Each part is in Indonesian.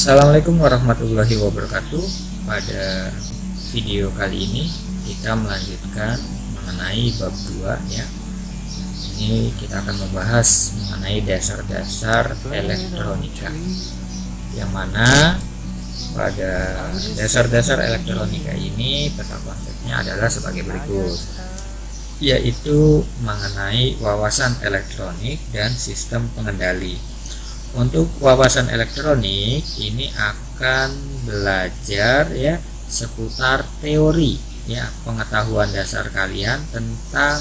Assalamualaikum warahmatullahi wabarakatuh. Pada video kali ini kita melanjutkan mengenai bab 2 ya. Ini kita akan membahas mengenai dasar-dasar elektronika, yang mana pada dasar-dasar elektronika ini peta konsepnya adalah sebagai berikut, yaitu mengenai wawasan elektronik dan sistem pengendali. Untuk wawasan elektronik ini akan belajar ya seputar teori ya, pengetahuan dasar kalian tentang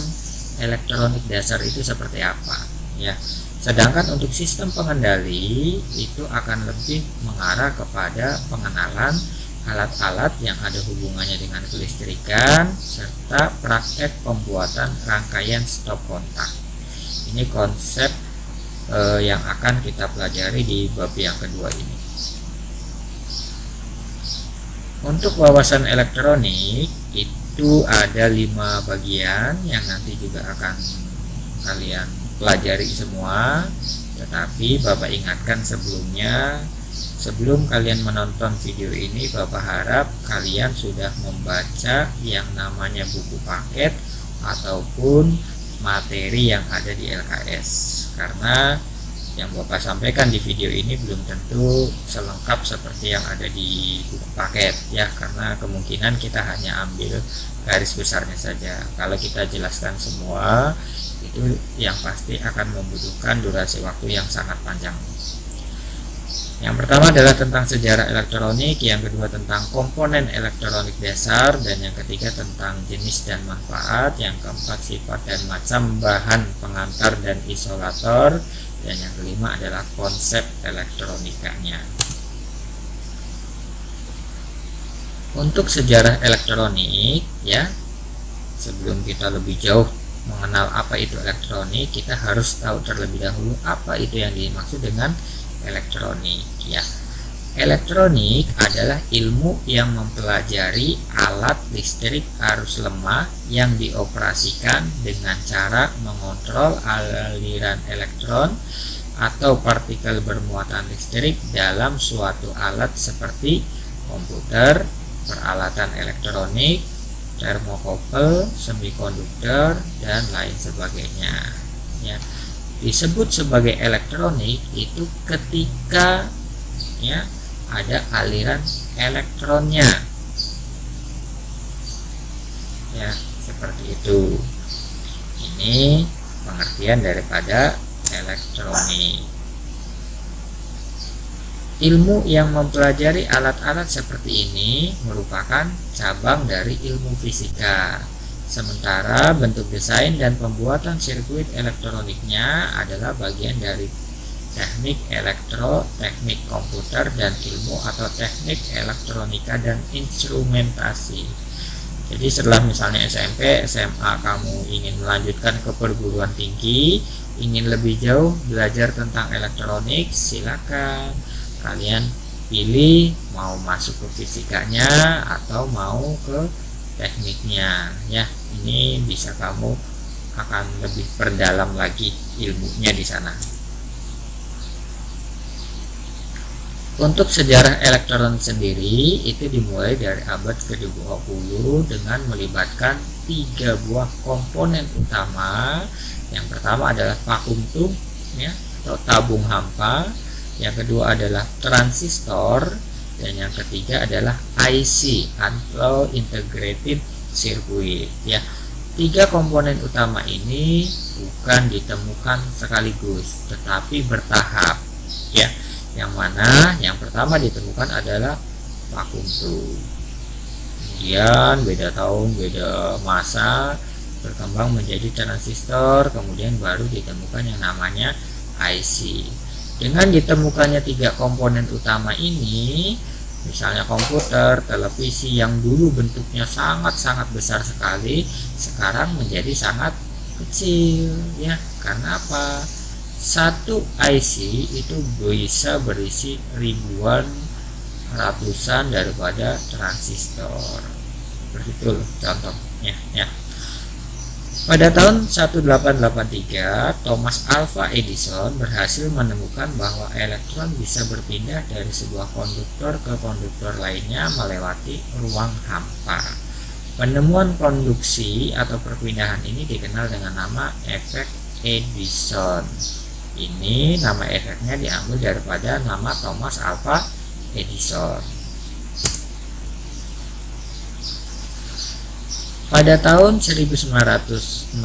elektronik dasar itu seperti apa ya. Sedangkan untuk sistem pengendali itu akan lebih mengarah kepada pengenalan alat-alat yang ada hubungannya dengan kelistrikan serta praktek pembuatan rangkaian stop kontak. Ini konsep yang akan kita pelajari di bab yang kedua ini. Untuk wawasan elektronik itu ada 5 bagian yang nanti juga akan kalian pelajari semua. Tetapi Bapak ingatkan sebelumnya, sebelum kalian menonton video ini, Bapak harap kalian sudah membaca yang namanya buku paket ataupun materi yang ada di LKS, karena yang Bapak sampaikan di video ini belum tentu selengkap seperti yang ada di buku paket ya, karena kemungkinan kita hanya ambil garis besarnya saja. Kalau kita jelaskan semua itu yang pasti akan membutuhkan durasi waktu yang sangat panjang. Yang pertama adalah tentang sejarah elektronik, yang kedua tentang komponen elektronik dasar, dan yang ketiga tentang jenis dan manfaat, yang keempat sifat dan macam bahan pengantar dan isolator, dan yang kelima adalah konsep elektronikanya. Untuk sejarah elektronik ya, sebelum kita lebih jauh mengenal apa itu elektronik, kita harus tahu terlebih dahulu apa itu yang dimaksud dengan elektronik ya. Elektronik adalah ilmu yang mempelajari alat listrik arus lemah yang dioperasikan dengan cara mengontrol aliran elektron atau partikel bermuatan listrik dalam suatu alat seperti komputer, peralatan elektronik, termokouple, semikonduktor, dan lain sebagainya ya. Disebut sebagai elektronik itu ketika ya ada aliran elektronnya ya, seperti itu. Ini pengertian daripada elektronik. Ilmu yang mempelajari alat-alat seperti ini merupakan cabang dari ilmu fisika. Sementara bentuk desain dan pembuatan sirkuit elektroniknya adalah bagian dari teknik elektro, teknik komputer, dan ilmu atau teknik elektronika dan instrumentasi. Jadi setelah misalnya SMP, SMA kamu ingin melanjutkan ke perguruan tinggi, ingin lebih jauh belajar tentang elektronik, silakan kalian pilih mau masuk ke fisikanya atau mau ke tekniknya ya. Ini bisa kamu akan lebih perdalam lagi ilmunya di sana. Untuk sejarah elektronik sendiri itu dimulai dari abad ke-20 dengan melibatkan 3 buah komponen utama. Yang pertama adalah vakum tube ya, atau tabung hampa. Yang kedua adalah transistor, dan yang ketiga adalah IC atau integrated circuit ya. 3 komponen utama ini bukan ditemukan sekaligus tetapi bertahap ya. Yang mana yang pertama ditemukan adalah vakum tube, kemudian beda tahun beda masa berkembang menjadi transistor, kemudian baru ditemukan yang namanya IC. Dengan ditemukannya 3 komponen utama ini, misalnya komputer, televisi yang dulu bentuknya sangat-sangat besar sekali, sekarang menjadi sangat kecil ya. Karena apa? Satu IC itu bisa berisi ribuan, ratusan daripada transistor. Begitu contohnya ya. Pada tahun 1883, Thomas Alva Edison berhasil menemukan bahwa elektron bisa berpindah dari sebuah konduktor ke konduktor lainnya melewati ruang hampa. Penemuan konduksi atau perpindahan ini dikenal dengan nama efek Edison. Ini nama efeknya diambil daripada nama Thomas Alva Edison. Pada tahun 1904,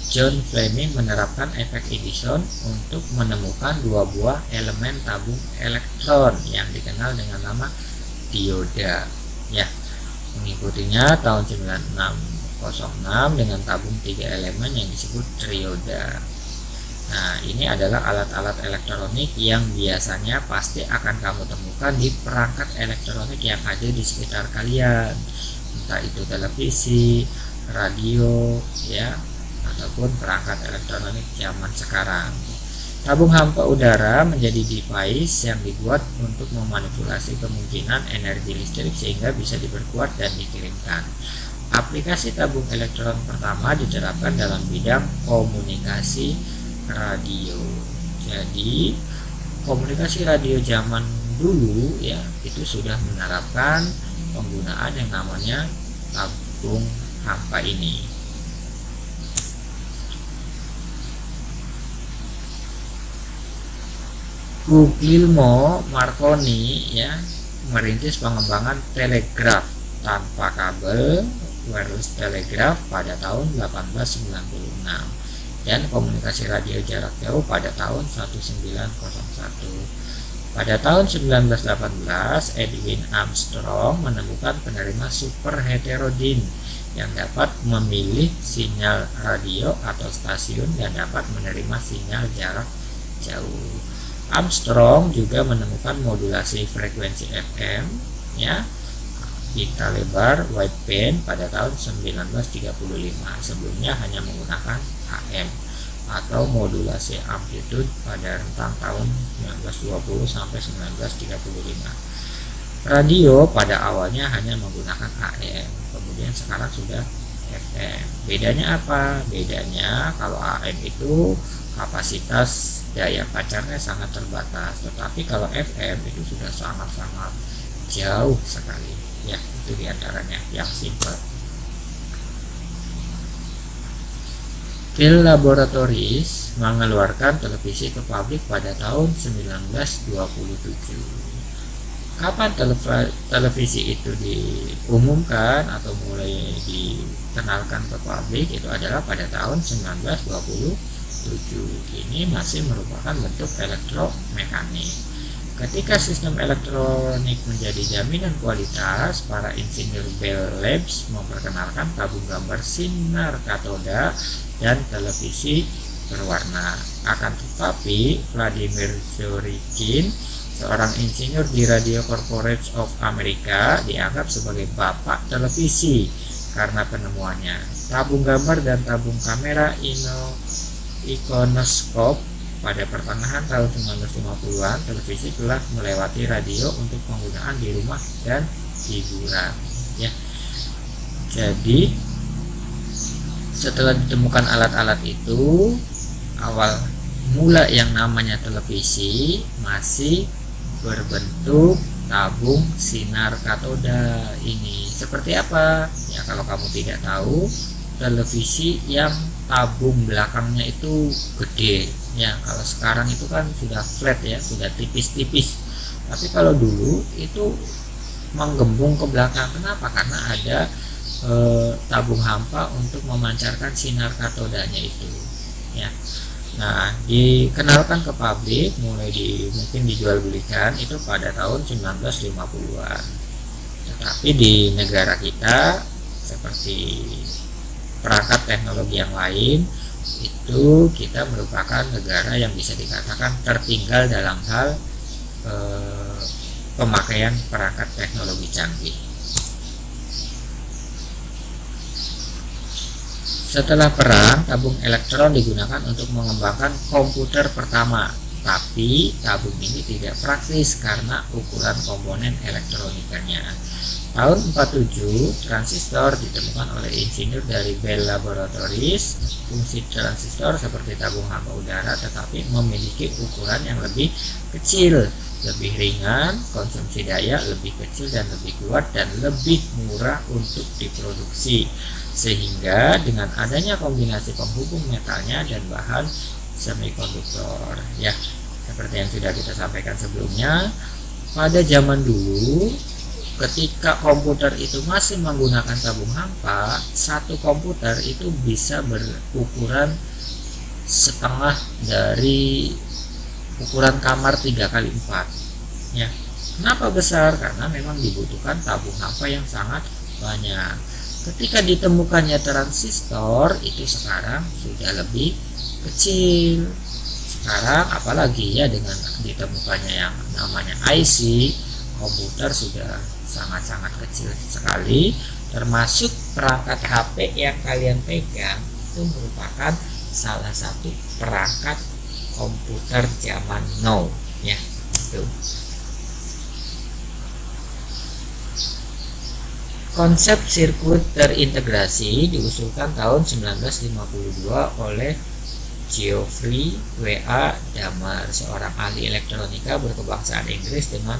John Fleming menerapkan efek Edison untuk menemukan dua buah elemen tabung elektron yang dikenal dengan nama dioda. Ya, mengikutinya tahun 9606 dengan tabung 3 elemen yang disebut trioda. Nah, ini adalah alat-alat elektronik yang biasanya pasti akan kamu temukan di perangkat elektronik yang ada di sekitar kalian. Entah itu televisi, radio, ya, ataupun perangkat elektronik zaman sekarang. Tabung hampa udara menjadi device yang dibuat untuk memanipulasi kemungkinan energi listrik sehingga bisa diperkuat dan dikirimkan. Aplikasi tabung elektron pertama diterapkan dalam bidang komunikasi radio. Jadi, komunikasi radio zaman dulu ya itu sudah menerapkan penggunaan yang namanya tabung hampa ini. Guglielmo Marconi ya merintis pengembangan telegraf tanpa kabel wireless telegraph pada tahun 1896 dan komunikasi radio jarak jauh pada tahun 1901. Pada tahun 1918, Edwin Armstrong menemukan penerima super heterodin yang dapat memilih sinyal radio atau stasiun dan dapat menerima sinyal jarak jauh. Armstrong juga menemukan modulasi frekuensi FM, ya, pita lebar wideband pada tahun 1935. Sebelumnya hanya menggunakan AM atau modulasi amplitude pada rentang tahun 1920 sampai 1935. Radio pada awalnya hanya menggunakan AM, kemudian sekarang sudah FM. Bedanya apa? Bedanya kalau AM itu kapasitas daya pancarnya sangat terbatas, tetapi kalau FM itu sudah sangat-sangat jauh sekali. Ya, itu diantaranya yang simple. Phil Laboratories mengeluarkan televisi ke publik pada tahun 1927. Kapan televisi itu diumumkan atau mulai dikenalkan ke publik itu adalah pada tahun 1927. Ini masih merupakan bentuk elektromekanik. Ketika sistem elektronik menjadi jaminan kualitas, para insinyur Bell Labs memperkenalkan tabung gambar sinar katoda dan televisi berwarna. Akan tetapi, Vladimir Zworykin, seorang insinyur di Radio Corporation of America, dianggap sebagai bapak televisi karena penemuannya. Tabung gambar dan tabung kamera ikonoskop. Pada pertengahan tahun 1950-an, televisi telah melewati radio untuk penggunaan di rumah dan hiburan. Ya, jadi setelah ditemukan alat-alat itu, awal mula yang namanya televisi masih berbentuk tabung sinar katoda ini. Seperti apa? Ya, kalau kamu tidak tahu, televisi yang tabung belakangnya itu gede. Ya, kalau sekarang itu kan sudah flat ya, sudah tipis-tipis. Tapi kalau dulu itu menggembung ke belakang. Kenapa? Karena ada tabung hampa untuk memancarkan sinar katodanya itu. Ya. Nah, dikenalkan ke publik, mungkin dijual belikan itu pada tahun 1950-an. Tetapi di negara kita seperti perangkat teknologi yang lain, itu kita merupakan negara yang bisa dikatakan tertinggal dalam hal pemakaian perangkat teknologi canggih. Setelah perang, tabung elektron digunakan untuk mengembangkan komputer pertama, tapi tabung ini tidak praktis karena ukuran komponen elektronikanya. Tahun 47, transistor ditemukan oleh insinyur dari Bell Laboratories. Fungsi transistor seperti tabung hamba udara, tetapi memiliki ukuran yang lebih kecil, lebih ringan, konsumsi daya lebih kecil dan lebih kuat, dan lebih murah untuk diproduksi. Sehingga dengan adanya kombinasi penghubung metalnya dan bahan semikonduktor, ya, seperti yang sudah kita sampaikan sebelumnya, pada zaman dulu ketika komputer itu masih menggunakan tabung hampa, satu komputer itu bisa berukuran setengah dari ukuran kamar 3x4, ya. Kenapa besar? Karena memang dibutuhkan tabung hampa yang sangat banyak. Ketika ditemukannya transistor, itu sekarang sudah lebih kecil. Sekarang apalagi ya dengan ditemukannya yang namanya IC, komputer sudah sangat-sangat kecil sekali, termasuk perangkat HP yang kalian pegang itu merupakan salah satu perangkat komputer zaman now, ya. Itu konsep sirkuit terintegrasi diusulkan tahun 1952 oleh Geoffrey W.A. Damer, seorang ahli elektronika berkebangsaan Inggris dengan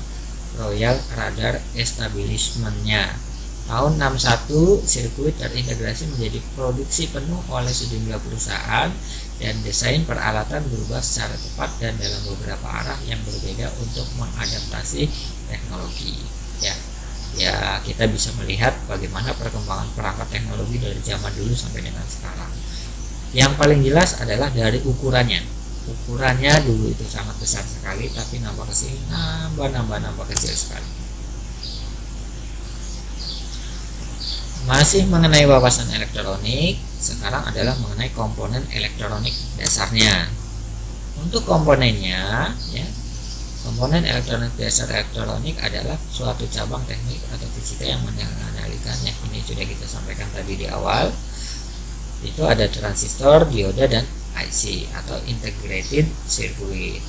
Royal Radar Establishment-nya. Tahun 61, sirkuit terintegrasi menjadi produksi penuh oleh sejumlah perusahaan, dan desain peralatan berubah secara cepat dan dalam beberapa arah yang berbeda untuk mengadaptasi teknologi. Ya, kita bisa melihat bagaimana perkembangan perangkat teknologi dari zaman dulu sampai dengan sekarang. Yang paling jelas adalah dari ukurannya. Ukurannya dulu itu sangat besar sekali, tapi nambah kesini nambah kecil sekali. Masih mengenai wawasan elektronik, sekarang adalah mengenai komponen elektronik dasarnya. Untuk komponennya, ya, komponen elektronik dasar elektronik adalah suatu cabang teknik atau fisika yang mengendalikannya. Ini sudah kita sampaikan tadi di awal. Itu ada transistor, dioda, dan IC atau integrated circuit,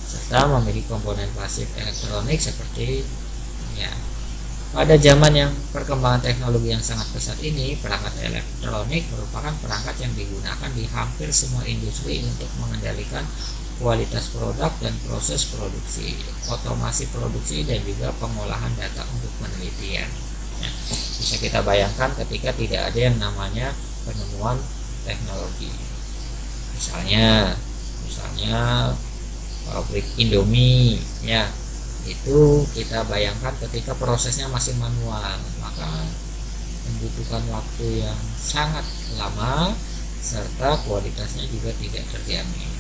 serta memiliki komponen pasif elektronik seperti, ya, pada zaman yang perkembangan teknologi yang sangat pesat ini, perangkat elektronik merupakan perangkat yang digunakan di hampir semua industri untuk mengendalikan kualitas produk dan proses produksi, otomasi produksi, dan juga pengolahan data untuk penelitian. Ya, bisa kita bayangkan ketika tidak ada yang namanya penemuan teknologi. Misalnya pabrik Indomie, ya, itu kita bayangkan ketika prosesnya masih manual, maka membutuhkan waktu yang sangat lama serta kualitasnya juga tidak terjamin.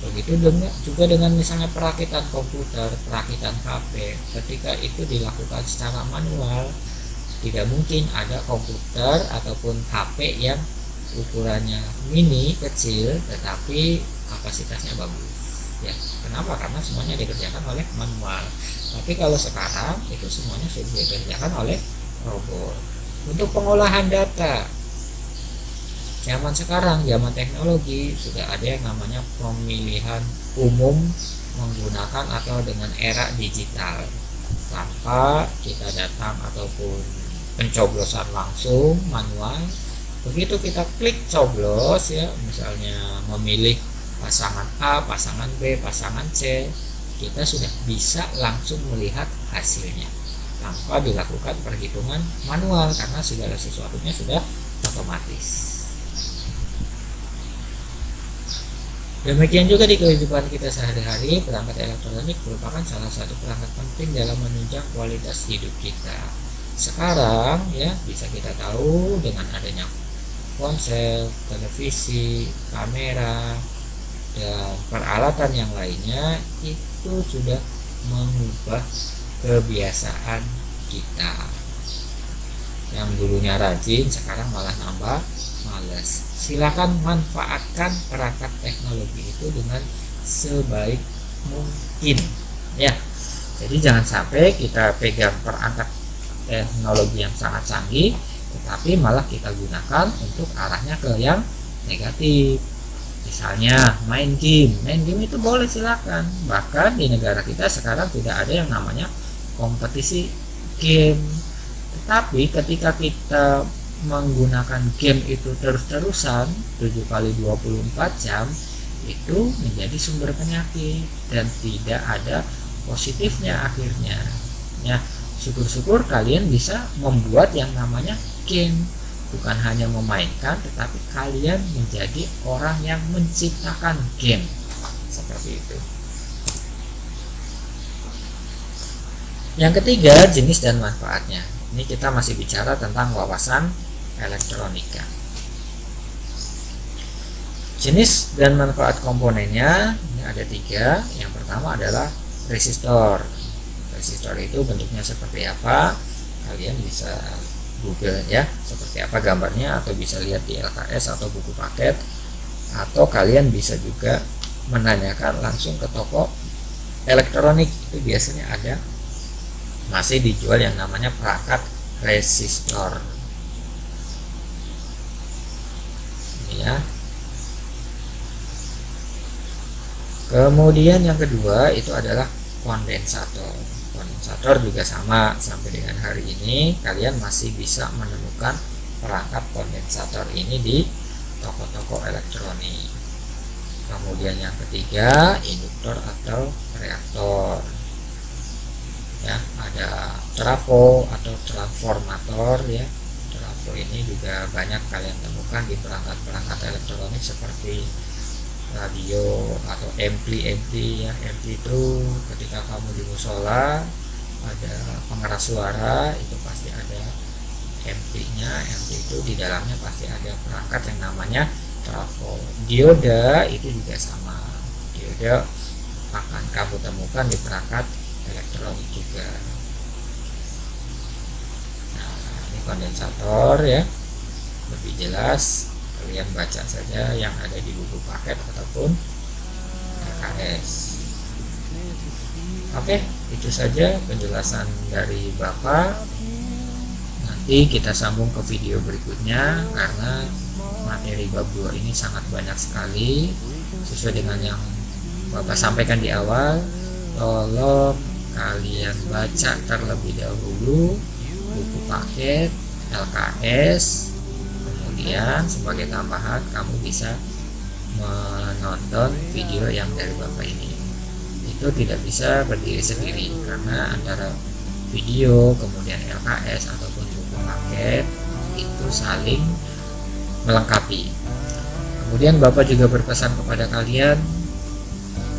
Begitu juga dengan misalnya perakitan komputer, perakitan HP, ketika itu dilakukan secara manual, tidak mungkin ada komputer ataupun HP yang ukurannya mini, kecil, tetapi kapasitasnya bagus. Ya, kenapa? Karena semuanya dikerjakan oleh manual. Tapi kalau sekarang itu semuanya sudah dikerjakan oleh robot. Untuk pengolahan data, zaman sekarang, zaman teknologi, sudah ada yang namanya pemilihan umum menggunakan atau dengan era digital, tanpa kita datang ataupun pencoblosan langsung manual. Begitu kita klik coblos, ya, misalnya memilih pasangan A, pasangan B, pasangan C, kita sudah bisa langsung melihat hasilnya tanpa dilakukan perhitungan manual, karena segala sesuatunya sudah otomatis. Demikian juga di kehidupan kita sehari-hari, perangkat elektronik merupakan salah satu perangkat penting dalam menunjang kualitas hidup kita. Sekarang, ya, bisa kita tahu dengan adanya ponsel, televisi, kamera, dan peralatan yang lainnya, itu sudah mengubah kebiasaan kita. Yang dulunya rajin, sekarang malah nambah malas. Silakan manfaatkan perangkat teknologi itu dengan sebaik mungkin, ya. Jadi jangan sampai kita pegang perangkat teknologi yang sangat canggih, tetapi malah kita gunakan untuk arahnya ke yang negatif. Misalnya main game itu boleh, silakan. Bahkan di negara kita sekarang sudah ada yang namanya kompetisi game. Tetapi ketika kita menggunakan game itu terus-terusan 7 kali 24 jam, itu menjadi sumber penyakit dan tidak ada positifnya akhirnya. Ya, syukur-syukur kalian bisa membuat yang namanya game, bukan hanya memainkan, tetapi kalian menjadi orang yang menciptakan game seperti itu. Yang ketiga, jenis dan manfaatnya. Ini kita masih bicara tentang wawasan elektronika. Jenis dan manfaat komponennya ini ada 3. Yang pertama adalah resistor. Resistor itu bentuknya seperti apa? Kalian bisa Google ya, seperti apa gambarnya, atau bisa lihat di LKS atau buku paket, atau kalian bisa juga menanyakan langsung ke toko elektronik. Itu biasanya ada, masih dijual yang namanya perangkat resistor. Ini ya. Kemudian yang kedua itu adalah kondensator. Kondensator juga sama, sampai dengan hari ini kalian masih bisa menemukan perangkat kondensator ini di toko-toko elektronik. Kemudian yang ketiga, induktor atau reaktor. Ya, ada trafo atau transformator ya. Trafo ini juga banyak kalian temukan di perangkat-perangkat elektronik seperti radio atau ampli ya. Ampli itu ketika kamu di musola ada pengeras suara, itu pasti ada ampli-nya. Ampli itu di dalamnya pasti ada perangkat yang namanya trafo. Dioda itu juga sama. Dioda akan kamu temukan di perangkat elektronik juga. Nah, ini kondensator ya. Lebih jelas kalian baca saja yang ada di buku paket ataupun LKS. Oke, itu saja penjelasan dari Bapak. Nanti kita sambung ke video berikutnya karena materi bab 2 ini sangat banyak sekali. Sesuai dengan yang Bapak sampaikan di awal, tolong kalian baca terlebih dahulu buku paket LKS. Kemudian sebagai tambahan kamu bisa menonton video yang dari Bapak ini. Itu tidak bisa berdiri sendiri karena antara video kemudian LKS ataupun buku paket itu saling melengkapi. Kemudian Bapak juga berpesan kepada kalian,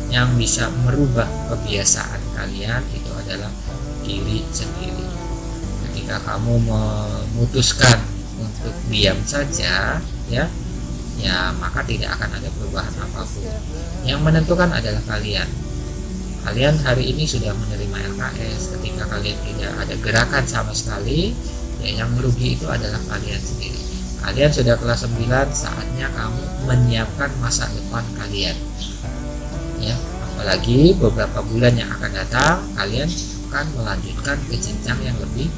yang bisa merubah kebiasaan kalian itu adalah diri sendiri. Ketika kamu memutuskan untuk diam saja ya maka tidak akan ada perubahan apapun. Yang menentukan adalah kalian. Kalian hari ini sudah menerima LKS, ketika kalian tidak ada gerakan sama sekali, ya yang merugi itu adalah kalian sendiri. Kalian sudah kelas 9, saatnya kamu menyiapkan masa depan kalian. Ya, apalagi beberapa bulan yang akan datang kalian akan melanjutkan ke jenjang yang lebih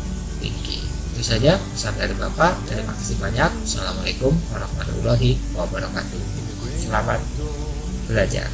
tinggi. Itu saja pesan dari Bapak. Terima kasih banyak. Assalamualaikum warahmatullahi wabarakatuh. Selamat belajar.